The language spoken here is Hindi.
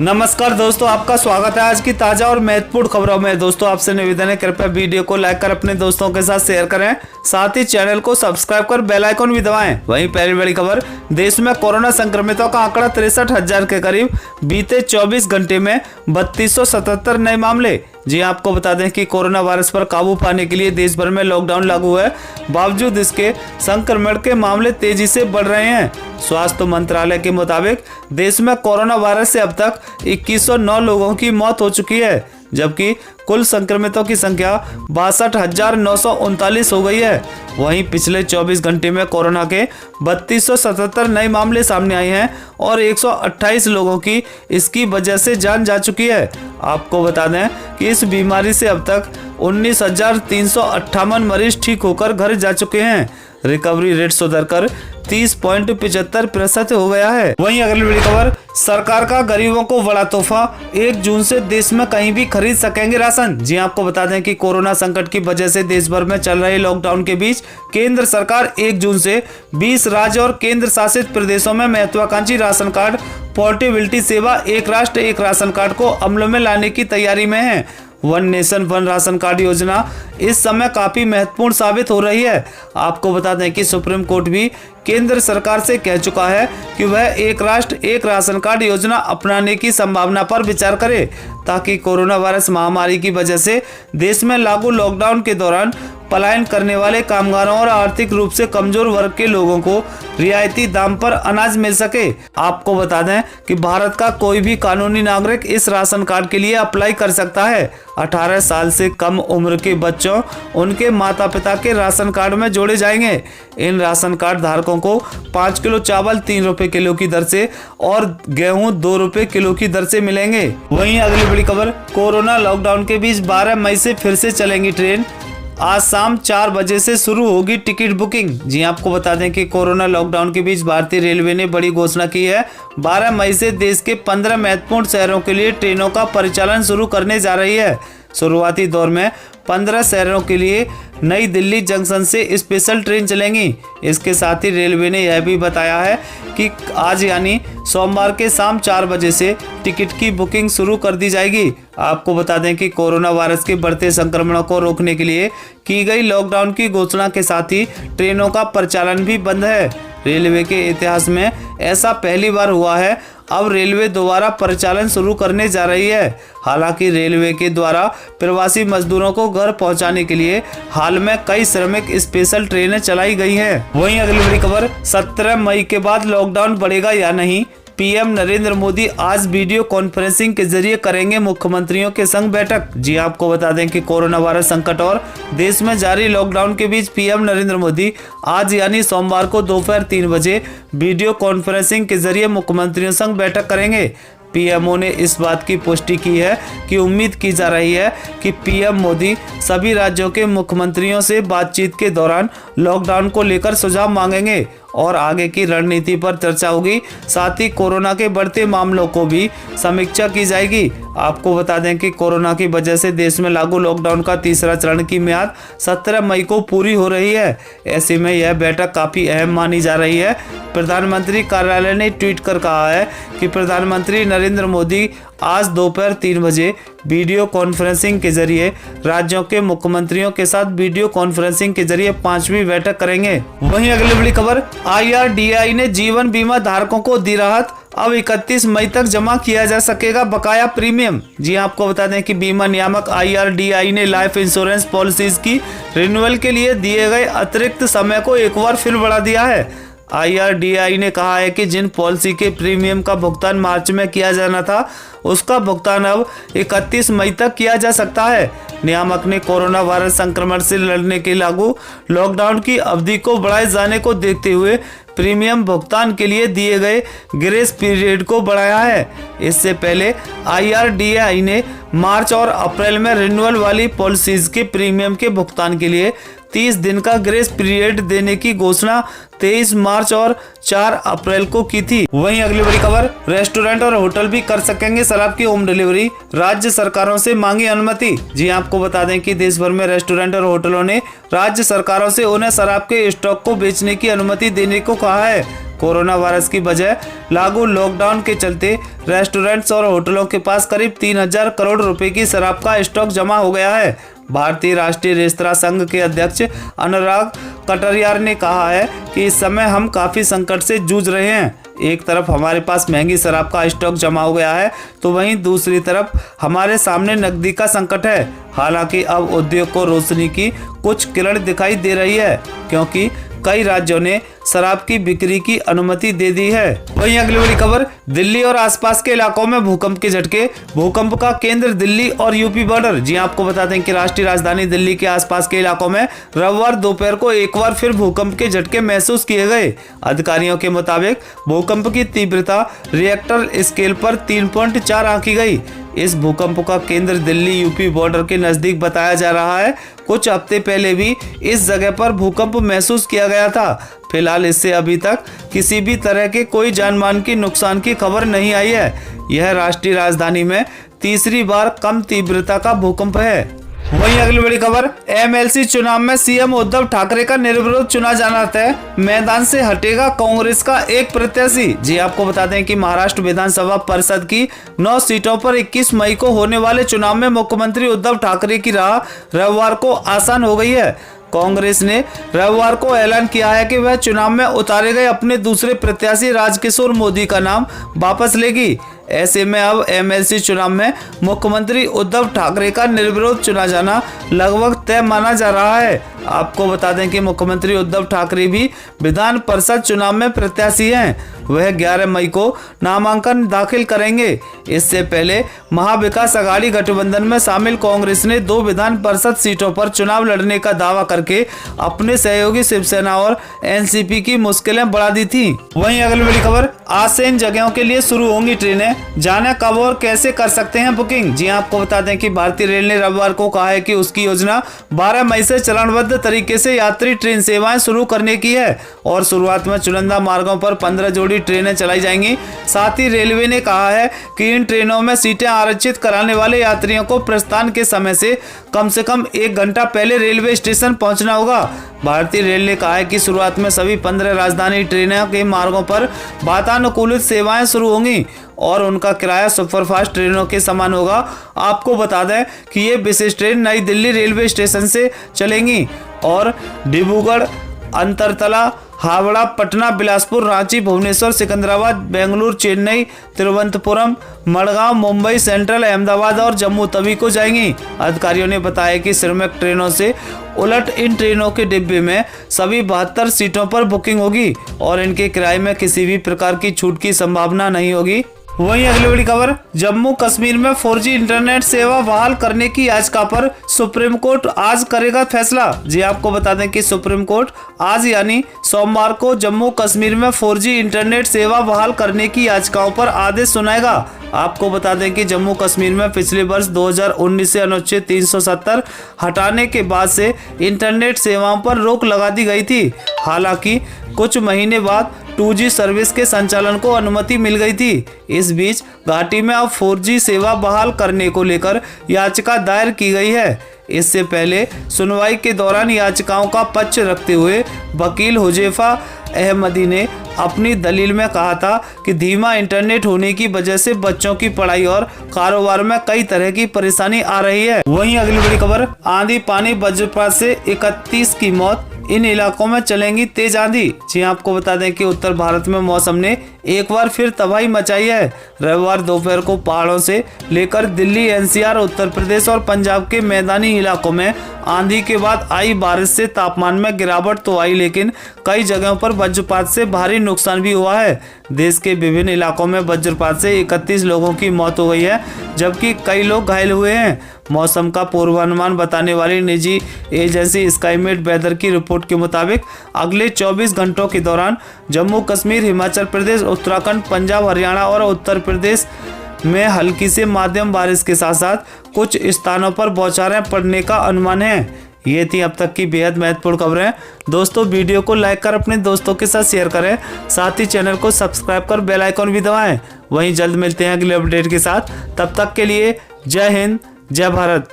नमस्कार दोस्तों, आपका स्वागत है आज की ताजा और महत्वपूर्ण खबरों में। दोस्तों आपसे निवेदन है, कृपया वीडियो को लाइक कर अपने दोस्तों के साथ शेयर करें, साथ ही चैनल को सब्सक्राइब कर बेल आइकन भी दबाएं। वहीं पहली बड़ी खबर, देश में कोरोना संक्रमितों का आंकड़ा 63,000 के करीब। बीते 24 घंटे में 3277 नए मामले। जी आपको बता दें कि कोरोना वायरस पर काबू पाने के लिए देश भर में लॉकडाउन लागू है। बावजूद इसके संक्रमण के मामले तेजी से बढ़ रहे हैं। स्वास्थ्य मंत्रालय के मुताबिक देश में कोरोना वायरस से अब तक 2109 लोगों की मौत हो चुकी है, जबकि कुल संक्रमितों की संख्या 62,939 हो गई है। वहीं पिछले 24 घंटे में कोरोना के 3277 नए मामले सामने आए हैं और 128 लोगों की इसकी वजह से जान जा चुकी है। आपको बता दें कि इस बीमारी से अब तक 19,358 मरीज ठीक होकर घर जा चुके हैं। रिकवरी रेट सुधरकर 30.75% हो गया है। वहीं अगली बड़ी खबर, सरकार का गरीबों को बड़ा तोहफा। 1 जून से देश में कहीं भी खरीद सकेंगे राशन। जी आपको बता दें कि कोरोना संकट की वजह से देश भर में चल रहे लॉकडाउन के बीच केंद्र सरकार 1 जून से 20 राज्य और केंद्र शासित प्रदेशों में महत्वाकांक्षी राशन कार्ड पोर्टेबिलिटी सेवा एक राष्ट्र एक राशन कार्ड को अमल में लाने की तैयारी में है। One nation one ration card योजना इस समय काफी महत्वपूर्ण साबित हो रही है। आपको बता दें कि सुप्रीम कोर्ट भी केंद्र सरकार से कह चुका है कि वह एक राष्ट्र एक राशन कार्ड योजना अपनाने की संभावना पर विचार करे, ताकि कोरोना वायरस महामारी की वजह से देश में लागू लॉकडाउन के दौरान पलायन करने वाले कामगारों और आर्थिक रूप से कमजोर वर्ग के लोगों को रियायती दाम पर अनाज मिल सके। आपको बता दें कि भारत का कोई भी कानूनी नागरिक इस राशन कार्ड के लिए अप्लाई कर सकता है। 18 साल से कम उम्र के बच्चों उनके माता पिता के राशन कार्ड में जोड़े जाएंगे। इन राशन कार्ड धारकों को 5 किलो चावल 3 रुपए किलो की दर से और गेहूं 2 रुपए किलो की दर से मिलेंगे। वहीं अगली बड़ी खबर, कोरोना लॉकडाउन के बीच 12 मई से फिर से चलेंगी ट्रेन। आज शाम 4 बजे से शुरू होगी टिकट बुकिंग। जी आपको बता दें कि कोरोना लॉकडाउन के बीच भारतीय रेलवे ने बड़ी घोषणा की है। 12 मई से देश के 15 महत्वपूर्ण शहरों के लिए ट्रेनों का परिचालन शुरू करने जा रही है। शुरुआती दौर में 15 शहरों के लिए नई दिल्ली जंक्शन से स्पेशल ट्रेन चलेंगी। इसके साथ ही रेलवे ने यह भी बताया है कि आज यानी सोमवार के शाम 4 बजे से टिकट की बुकिंग शुरू कर दी जाएगी। आपको बता दें कि कोरोना वायरस के बढ़ते संक्रमण को रोकने के लिए की गई लॉकडाउन की घोषणा के साथ ही ट्रेनों का परिचालन भी बंद है। रेलवे के इतिहास में ऐसा पहली बार हुआ है। अब रेलवे दोबारा परिचालन शुरू करने जा रही है। हालांकि रेलवे के द्वारा प्रवासी मजदूरों को घर पहुंचाने के लिए हाल में कई श्रमिक स्पेशल ट्रेनें चलाई गई हैं। वहीं अगली बड़ी खबर, 17 मई के बाद लॉकडाउन बढ़ेगा या नहीं। पीएम नरेंद्र मोदी आज वीडियो कॉन्फ्रेंसिंग के जरिए करेंगे मुख्यमंत्रियों के संग बैठक। जी आपको बता दें कि कोरोना वायरस संकट और देश में जारी लॉकडाउन के बीच पीएम नरेंद्र मोदी आज यानी सोमवार को दोपहर 3 बजे वीडियो कॉन्फ्रेंसिंग के जरिए मुख्यमंत्रियों संग बैठक करेंगे। पीएमओ ने इस बात की पुष्टि की है कि उम्मीद की जा रही है कि पीएम मोदी सभी राज्यों के मुख्यमंत्रियों से बातचीत के दौरान लॉकडाउन को लेकर सुझाव मांगेंगे और आगे की रणनीति पर चर्चा होगी। साथ ही कोरोना के बढ़ते मामलों को भी समीक्षा की जाएगी। आपको बता दें कि कोरोना की वजह से देश में लागू लॉकडाउन का तीसरा चरण की मियाद 17 मई को पूरी हो रही है। ऐसे में यह बैठक काफी अहम मानी जा रही है। प्रधानमंत्री कार्यालय ने ट्वीट कर कहा है कि प्रधानमंत्री नरेंद्र मोदी आज दोपहर 3 बजे वीडियो कॉन्फ्रेंसिंग के जरिए राज्यों के मुख्यमंत्रियों के साथ वीडियो कॉन्फ्रेंसिंग के जरिए 5वीं बैठक करेंगे। वहीं अगली बड़ी खबर, IRDAI ने जीवन बीमा धारकों को दी राहत। अब 31 मई तक जमा किया जा सकेगा बकाया प्रीमियम। जी आपको बता दें कि बीमा नियामक IRDAI ने लाइफ इंश्योरेंस पॉलिसीज की रिन्यूअल के लिए दिए गए अतिरिक्त समय को एक बार फिर बढ़ा दिया है। IRDAI ने कहा है कि जिन पॉलिसी के प्रीमियम का भुगतान मार्च में किया जाना था, उसका भुगतान अब 31 मई तक किया जा सकता है। नियामक ने कोरोना वायरस संक्रमण से लड़ने के लागू लॉकडाउन की अवधि को बढ़ाए जाने को देखते हुए प्रीमियम भुगतान के लिए दिए गए ग्रेस पीरियड को बढ़ाया है। इससे पहले IRDAI ने मार्च और अप्रैल में रिन्यूअल वाली पॉलिसीज के प्रीमियम के भुगतान के लिए 30 दिन का ग्रेस पीरियड देने की घोषणा 23 मार्च और 4 अप्रैल को की थी। वहीं अगली बड़ी खबर, रेस्टोरेंट और होटल भी कर सकेंगे शराब की होम डिलीवरी। राज्य सरकारों से मांगी अनुमति। जी आपको बता दें कि देश भर में रेस्टोरेंट और होटलों ने राज्य सरकारों से उन्हें शराब के स्टॉक को बेचने की अनुमति देने को कहा है। कोरोना वायरस की वजह लागू लॉकडाउन के चलते रेस्टोरेंट्स और होटलों के पास करीब 3000 करोड़ रुपए की शराब का स्टॉक जमा हो गया है। भारतीय राष्ट्रीय रेस्तरां संघ के अध्यक्ष अनुराग कटारिया ने कहा है कि इस समय हम काफी संकट से जूझ रहे हैं। एक तरफ हमारे पास महंगी शराब का स्टॉक जमा हो गया है तो वहीं दूसरी तरफ हमारे सामने नकदी का संकट है। हालांकि अब उद्योग को रोशनी की कुछ किरण दिखाई दे रही है क्योंकि कई राज्यों ने शराब की बिक्री की अनुमति दे दी है। वहीं अगली बड़ी खबर, दिल्ली और आसपास के इलाकों में भूकंप के झटके। भूकंप का केंद्र दिल्ली और यूपी बॉर्डर। जी आपको बता दें कि राष्ट्रीय राजधानी दिल्ली के आसपास के इलाकों में रविवार दोपहर को एक बार फिर भूकंप के झटके महसूस किए गए। अधिकारियों के मुताबिक भूकंप की तीव्रता रिएक्टर स्केल पर 3.4 आंकी गई। इस भूकंप का केंद्र दिल्ली यूपी बॉर्डर के नजदीक बताया जा रहा है। कुछ हफ्ते पहले भी इस जगह पर भूकंप महसूस किया गया था। फिलहाल इससे अभी तक किसी भी तरह के कोई जानमाल की नुकसान की खबर नहीं आई है। यह राष्ट्रीय राजधानी में तीसरी बार कम तीव्रता का भूकंप है। वहीं अगली बड़ी खबर, एमएलसी चुनाव में सीएम उद्धव ठाकरे का निर्विरोध चुना जाना तय। मैदान से हटेगा कांग्रेस का एक प्रत्याशी। जी आपको बता दें कि महाराष्ट्र विधानसभा परिषद की 9 सीटों पर 21 मई को होने वाले चुनाव में मुख्यमंत्री उद्धव ठाकरे की राह रविवार को आसान हो गई है। कांग्रेस ने रविवार को ऐलान किया है कि वह चुनाव में उतारे गए अपने दूसरे प्रत्याशी राजकिशोर मोदी का नाम वापस लेगी। ऐसे में अब एमएलसी चुनाव में मुख्यमंत्री उद्धव ठाकरे का निर्विरोध चुना जाना लगभग तय माना जा रहा है। आपको बता दें कि मुख्यमंत्री उद्धव ठाकरे भी विधान परिषद चुनाव में प्रत्याशी हैं। वह 11 मई को नामांकन दाखिल करेंगे। इससे पहले महाविकास अघाड़ी गठबंधन में शामिल कांग्रेस ने 2 विधान परिषद सीटों पर चुनाव लड़ने का दावा करके अपने सहयोगी शिवसेना और एनसीपी की मुश्किलें बढ़ा दी थी। वहीं अगली बड़ी खबर, आज से इन जगहों के लिए शुरू होंगी ट्रेनें। जाने कब और कैसे कर सकते हैं बुकिंग। जी आपको बता दें कि भारतीय रेल ने रविवार को कहा है कि उसकी योजना 12 मई से चरणबद्ध तरीके से यात्री ट्रेन सेवाएं शुरू करने की है और शुरुआत में चुनिंदा मार्गों पर 15 जोड़ी ट्रेनें चलाई जाएंगी। साथ ही रेलवे ने कहा है कि इन ट्रेनों में सीटें आरक्षित कराने वाले यात्रियों को प्रस्थान के समय से कम 1 घंटा पहले रेलवे स्टेशन पहुंचना होगा। भारतीय रेल ने कहा है कि शुरुआत में सभी 15 राजधानी ट्रेनों के मार्गों पर वातानुकूलित सेवाएं शुरू होंगी और उनका किराया सुपरफास्ट ट्रेनों के समान होगा। आपको बता दें कि ये विशेष ट्रेन नई दिल्ली रेलवे स्टेशन से चलेंगी और डिब्रूगढ़, अंतरतला, हावड़ा, पटना, बिलासपुर, रांची, भुवनेश्वर, सिकंदराबाद, बेंगलुरु, चेन्नई, तिरुवनंतपुरम, मडगांव, मुंबई सेंट्रल, अहमदाबाद और जम्मू तवी को जाएंगी। अधिकारियों ने बताया कि श्रमिक ट्रेनों से उलट इन ट्रेनों के डिब्बे में सभी 72 सीटों पर बुकिंग होगी और इनके किराए में किसी भी प्रकार की छूट की संभावना नहीं होगी। वहीं अगली बड़ी खबर, जम्मू कश्मीर में 4G इंटरनेट सेवा बहाल करने की याचिका पर सुप्रीम कोर्ट आज करेगा फैसला। जी आपको बता दें कि सुप्रीम कोर्ट आज यानी सोमवार को जम्मू कश्मीर में 4G इंटरनेट सेवा बहाल करने की याचिकाओं पर आदेश सुनाएगा। आपको बता दें कि जम्मू कश्मीर में पिछले वर्ष 2019 से अनुच्छेद 370 हटाने के बाद से इंटरनेट सेवाओं पर रोक लगा दी गई थी। हालांकि कुछ महीने बाद 2G सर्विस के संचालन को अनुमति मिल गई थी। इस बीच घाटी में अब 4G सेवा बहाल करने को लेकर याचिका दायर की गई है। इससे पहले सुनवाई के दौरान याचिकाओं का पक्ष रखते हुए वकील हुजैफा अहमदी ने अपनी दलील में कहा था कि धीमा इंटरनेट होने की वजह से बच्चों की पढ़ाई और कारोबार में कई तरह की परेशानी आ रही है। वहीं अगली बड़ी खबर, आंधी पानी वज्रपात से 31 की मौत। इन इलाकों में चलेंगी तेज आंधी। जी आपको बता दें कि उत्तर भारत में मौसम ने एक बार फिर तबाही मचाई है। रविवार दोपहर को पहाड़ों से लेकर दिल्ली, एनसीआर, उत्तर प्रदेश और पंजाब के मैदानी इलाकों में आंधी के बाद आई बारिश से तापमान में गिरावट तो आई, लेकिन कई जगहों पर वज्रपात से भारी नुकसान भी हुआ है। देश के विभिन्न इलाकों में वज्रपात से 31 लोगों की मौत हो गई है, जबकि कई लोग घायल हुए हैं। मौसम का पूर्वानुमान बताने वाली निजी एजेंसी स्काईमेट वेदर की रिपोर्ट के मुताबिक अगले 24 घंटों के दौरान जम्मू कश्मीर, हिमाचल प्रदेश, उत्तराखंड, पंजाब, हरियाणा और उत्तर प्रदेश में हल्की से माध्यम बारिश के साथ साथ कुछ स्थानों पर बौछारें पड़ने का अनुमान है। ये थी अब तक की बेहद महत्वपूर्ण खबरें। दोस्तों, वीडियो को लाइक कर अपने दोस्तों के साथ शेयर करें, साथ ही चैनल को सब्सक्राइब कर बेल आइकॉन भी दबाएं। वहीं जल्द मिलते हैं अगले अपडेट के साथ। तब तक के लिए जय हिंद, जय भारत।